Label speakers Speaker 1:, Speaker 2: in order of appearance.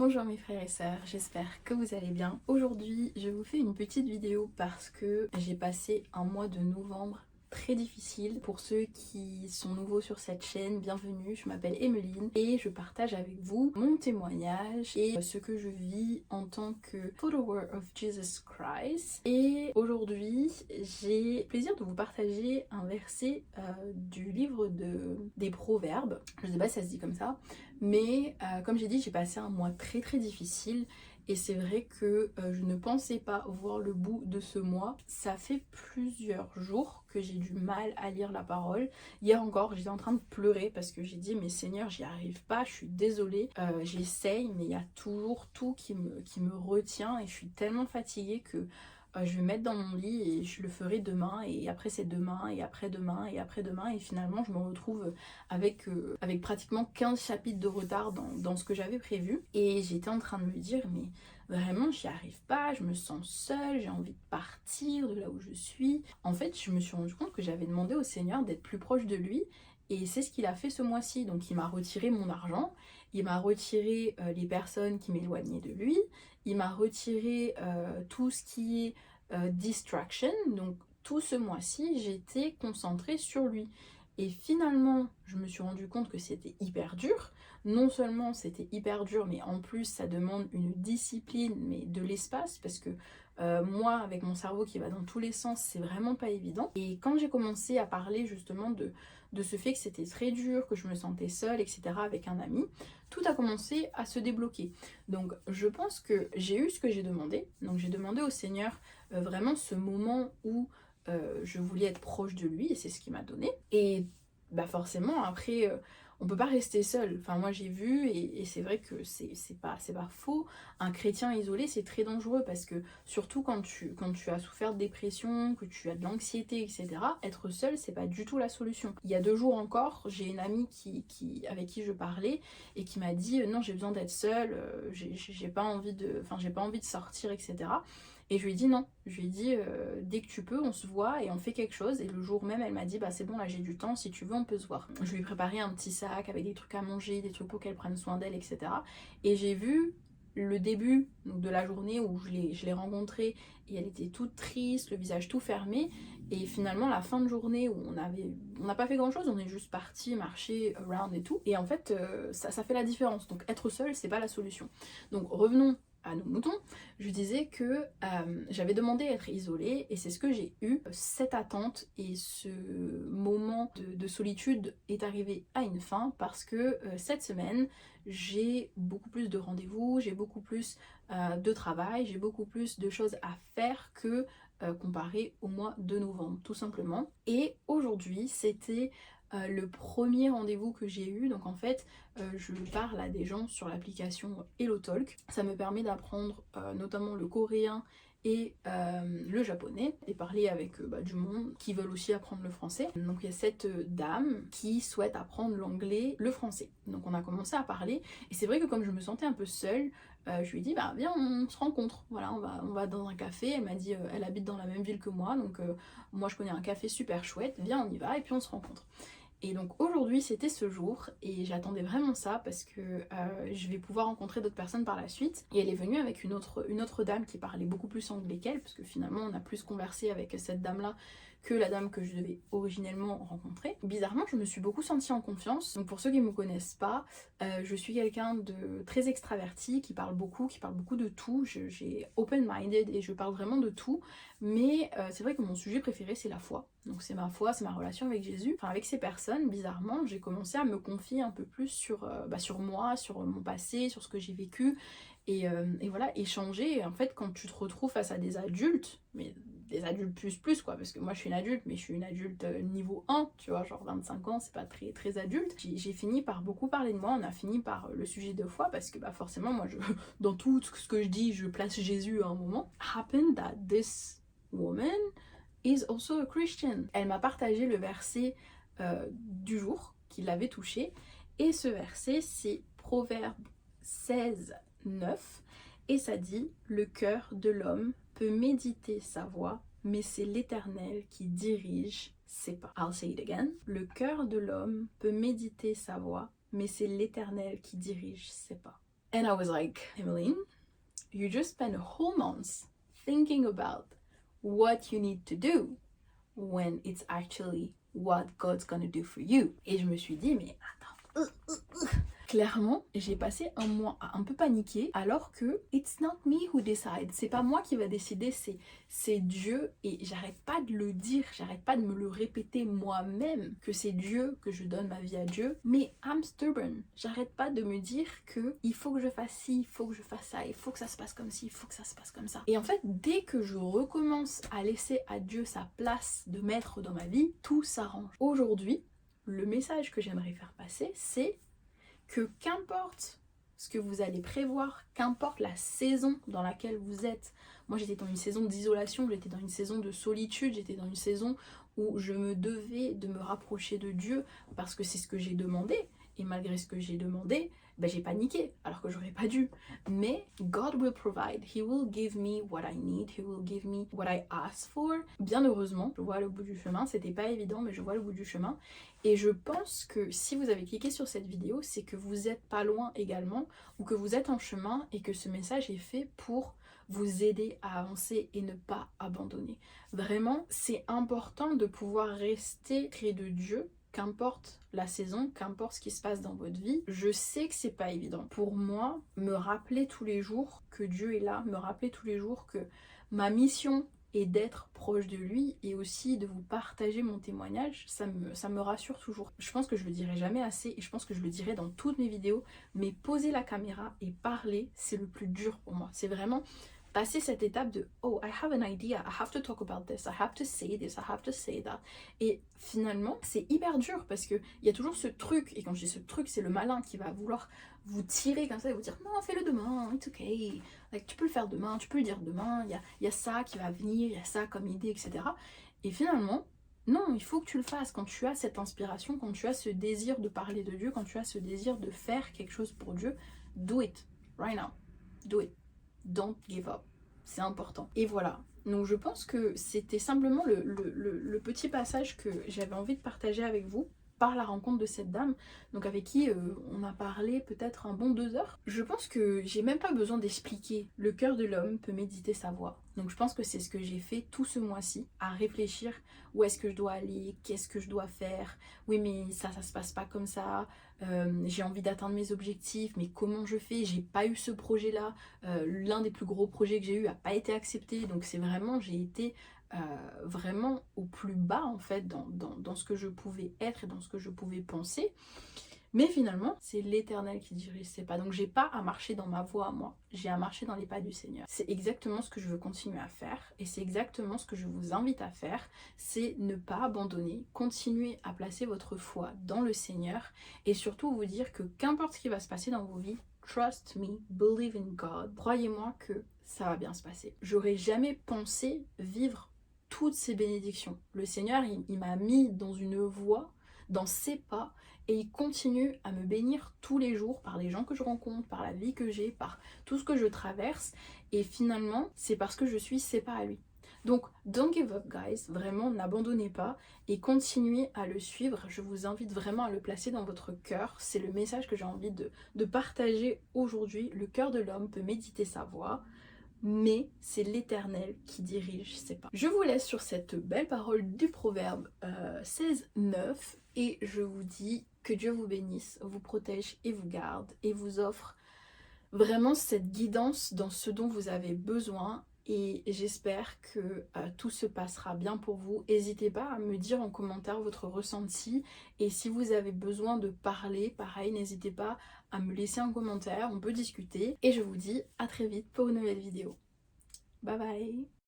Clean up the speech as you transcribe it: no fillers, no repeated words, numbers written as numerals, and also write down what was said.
Speaker 1: Bonjour mes frères et sœurs, j'espère que vous allez bien. Aujourd'hui, je vous fais une petite vidéo parce que j'ai passé un mois de novembre très difficile. Pour ceux qui sont nouveaux sur cette chaîne, bienvenue, je m'appelle Emeline et je partage avec vous mon témoignage et ce que je vis en tant que follower of Jesus Christ. Et aujourd'hui, j'ai le plaisir de vous partager un verset du livre des Proverbes. Je ne sais pas si ça se dit comme ça. Mais comme j'ai dit, j'ai passé un mois très difficile et c'est vrai que je ne pensais pas voir le bout de ce mois. Ça fait plusieurs jours que j'ai du mal à lire la parole. Hier encore, j'étais en train de pleurer parce que j'ai dit mais Seigneur, j'y arrive pas, je suis désolée. J'essaye mais il y a toujours tout qui me retient et je suis tellement fatiguée que je vais me mettre dans mon lit et je le ferai demain et après c'est demain et après-demain et après-demain et finalement je me retrouve avec pratiquement 15 chapitres de retard dans ce que j'avais prévu et j'étais en train de me dire mais vraiment j'y arrive pas, je me sens seule, j'ai envie de partir de là où je suis. En fait je me suis rendu compte que j'avais demandé au Seigneur d'être plus proche de lui et c'est ce qu'il a fait ce mois-ci. Donc il m'a retiré mon argent, il m'a retiré les personnes qui m'éloignaient de lui, il m'a retiré tout ce qui est distraction. Donc tout ce mois-ci, j'étais concentrée sur lui. Et finalement, je me suis rendu compte que c'était hyper dur. Non seulement c'était hyper dur, mais en plus ça demande une discipline, mais de l'espace, parce que moi, avec mon cerveau qui va dans tous les sens, c'est vraiment pas évident. Et quand j'ai commencé à parler justement de ce fait que c'était très dur, que je me sentais seule, etc., avec un ami, tout a commencé à se débloquer. Donc je pense que j'ai eu ce que j'ai demandé. Donc j'ai demandé au Seigneur vraiment ce moment où je voulais être proche de lui et c'est ce qu'il m'a donné. Et bah forcément après on peut pas rester seul. Enfin moi j'ai vu et c'est vrai que c'est pas faux. Un chrétien isolé c'est très dangereux parce que surtout quand tu as souffert de dépression, que tu as de l'anxiété, etc. Être seul c'est pas du tout la solution. Il y a 2 jours encore j'ai une amie avec qui je parlais et qui m'a dit non j'ai besoin d'être seule, j'ai pas envie j'ai pas envie de sortir, etc. Et je lui ai dit non, je lui ai dit dès que tu peux on se voit et on fait quelque chose. Et le jour même elle m'a dit bah c'est bon là j'ai du temps, si tu veux on peut se voir. Je lui ai préparé un petit sac avec des trucs à manger, des trucs pour qu'elle prenne soin d'elle, etc. Et j'ai vu le début de la journée où je l'ai rencontrée et elle était toute triste, le visage tout fermé. Et finalement la fin de journée où on n'a pas fait grand chose, on est juste parti marcher around et tout. Et en fait ça fait la différence. Donc être seul c'est pas la solution. Donc revenons à nos moutons. Je disais que j'avais demandé à être isolée et c'est ce que j'ai eu. Cette attente et ce moment de solitude est arrivé à une fin parce que cette semaine j'ai beaucoup plus de rendez-vous, j'ai beaucoup plus de travail, j'ai beaucoup plus de choses à faire que comparé au mois de novembre tout simplement. Et aujourd'hui c'était le premier rendez-vous que j'ai eu. Donc en fait je parle à des gens sur l'application HelloTalk. Ça me permet d'apprendre notamment le coréen et le japonais et parler avec du monde qui veulent aussi apprendre le français. Donc il y a cette dame qui souhaite apprendre l'anglais, le français. Donc on a commencé à parler et c'est vrai que comme je me sentais un peu seule, je lui ai dit bah viens on se rencontre, voilà on va dans un café. Elle m'a dit elle habite dans la même ville que moi donc moi je connais un café super chouette, viens on y va et puis on se rencontre. Et donc aujourd'hui c'était ce jour et j'attendais vraiment ça parce que je vais pouvoir rencontrer d'autres personnes par la suite. Et elle est venue avec une autre dame qui parlait beaucoup plus anglais qu'elle parce que finalement on a plus conversé avec cette dame là que la dame que je devais originellement rencontrer. Bizarrement je me suis beaucoup sentie en confiance. Donc pour ceux qui ne me connaissent pas, je suis quelqu'un de très extraverti qui parle beaucoup de tout. J'ai open-minded et je parle vraiment de tout. Mais c'est vrai que mon sujet préféré c'est la foi. Donc c'est ma foi, c'est ma relation avec Jésus. Enfin avec ces personnes, bizarrement, j'ai commencé à me confier un peu plus sur moi, sur mon passé, sur ce que j'ai vécu. Et voilà, échanger. Et en fait quand tu te retrouves face à des adultes, mais des adultes plus quoi, parce que moi je suis une adulte, mais je suis une adulte niveau 1, tu vois, genre 25 ans, c'est pas très adulte. J'ai fini par beaucoup parler de moi, on a fini par le sujet de foi, parce que bah forcément moi dans tout ce que je dis, je place Jésus à un moment. Happened that this woman is also a Christian. Elle m'a partagé le verset du jour qui l'avait touché et ce verset c'est Proverbe 16:9 et ça dit le cœur de l'homme peut méditer sa voie mais c'est l'Éternel qui dirige ses pas. I'll say it again. Le cœur de l'homme peut méditer sa voie mais c'est l'Éternel qui dirige ses pas. And I was like, Emmeline, you just spent a whole month thinking about what you need to do when it's actually what God's gonna do for you. Et je me suis dit, mais attends, clairement, j'ai passé un mois à un peu paniquer alors que it's not me who decide. C'est pas moi qui va décider, c'est Dieu. Et j'arrête pas de le dire, j'arrête pas de me le répéter moi-même que c'est Dieu, que je donne ma vie à Dieu. Mais I'm stubborn. J'arrête pas de me dire que il faut que je fasse ci, il faut que je fasse ça, il faut que ça se passe comme ci, il faut que ça se passe comme ça. Et en fait, dès que je recommence à laisser à Dieu sa place de maître dans ma vie, tout s'arrange. Aujourd'hui, le message que j'aimerais faire passer, c'est que qu'importe ce que vous allez prévoir, qu'importe la saison dans laquelle vous êtes. Moi, j'étais dans une saison d'isolation, j'étais dans une saison de solitude, j'étais dans une saison où je me devais de me rapprocher de Dieu parce que c'est ce que j'ai demandé. Et malgré ce que j'ai demandé, j'ai paniqué alors que j'aurais pas dû. Mais God will provide. He will give me what I need. He will give me what I ask for. Bien heureusement, je vois le bout du chemin. C'était pas évident, mais je vois le bout du chemin. Et je pense que si vous avez cliqué sur cette vidéo, c'est que vous êtes pas loin également, ou que vous êtes en chemin et que ce message est fait pour vous aider à avancer et ne pas abandonner. Vraiment, c'est important de pouvoir rester près de Dieu, qu'importe la saison, qu'importe ce qui se passe dans votre vie. Je sais que c'est pas évident. Pour moi, me rappeler tous les jours que Dieu est là, me rappeler tous les jours que ma mission est d'être proche de lui et aussi de vous partager mon témoignage, ça me rassure toujours. Je pense que je le dirai jamais assez et je pense que je le dirai dans toutes mes vidéos, mais poser la caméra et parler, c'est le plus dur pour moi. C'est vraiment passer cette étape de « Oh, I have an idea, I have to talk about this, I have to say this, I have to say that ». Et finalement, c'est hyper dur parce qu'il y a toujours ce truc, et quand je dis ce truc, c'est le malin qui va vouloir vous tirer comme ça et vous dire « Non, fais-le demain, it's okay, like, tu peux le faire demain, tu peux le dire demain, il y a ça qui va venir, il y a ça comme idée, etc. » Et finalement, non, il faut que tu le fasses quand tu as cette inspiration, quand tu as ce désir de parler de Dieu, quand tu as ce désir de faire quelque chose pour Dieu, do it, right now, do it. Don't give up, c'est important. Et voilà, donc je pense que c'était simplement le petit passage que j'avais envie de partager avec vous par la rencontre de cette dame, donc avec qui on a parlé peut-être un bon 2 heures. Je pense que j'ai même pas besoin d'expliquer. Le cœur de l'homme peut méditer sa voix. Donc je pense que c'est ce que j'ai fait tout ce mois-ci, à réfléchir où est-ce que je dois aller, qu'est-ce que je dois faire. Oui mais ça se passe pas comme ça, j'ai envie d'atteindre mes objectifs, mais comment je fais? J'ai pas eu ce projet-là, l'un des plus gros projets que j'ai eu a pas été accepté, donc c'est vraiment, j'ai été vraiment au plus bas en fait dans ce que je pouvais être et dans ce que je pouvais penser. Mais finalement, c'est l'Éternel qui dirige ses pas. Donc j'ai pas à marcher dans ma voie à moi, j'ai à marcher dans les pas du Seigneur. C'est exactement ce que je veux continuer à faire et c'est exactement ce que je vous invite à faire, c'est ne pas abandonner, continuer à placer votre foi dans le Seigneur et surtout vous dire que qu'importe ce qui va se passer dans vos vies, trust me, believe in God, croyez-moi que ça va bien se passer. J'aurais jamais pensé vivre toutes ces bénédictions. Le Seigneur, il m'a mis dans une voie, dans ses pas, et il continue à me bénir tous les jours par les gens que je rencontre, par la vie que j'ai, par tout ce que je traverse. Et finalement, c'est parce que je suis ses pas à lui. Donc, don't give up, guys. Vraiment, n'abandonnez pas et continuez à le suivre. Je vous invite vraiment à le placer dans votre cœur. C'est le message que j'ai envie de partager aujourd'hui. Le cœur de l'homme peut méditer sa voix, mais c'est l'Éternel qui dirige ses pas. Je vous laisse sur cette belle parole du proverbe 16:9 et je vous dis que Dieu vous bénisse, vous protège et vous garde et vous offre vraiment cette guidance dans ce dont vous avez besoin. Et j'espère que tout se passera bien pour vous. N'hésitez pas à me dire en commentaire votre ressenti. Et si vous avez besoin de parler, pareil, n'hésitez pas à me laisser un commentaire. On peut discuter. Et je vous dis à très vite pour une nouvelle vidéo. Bye bye!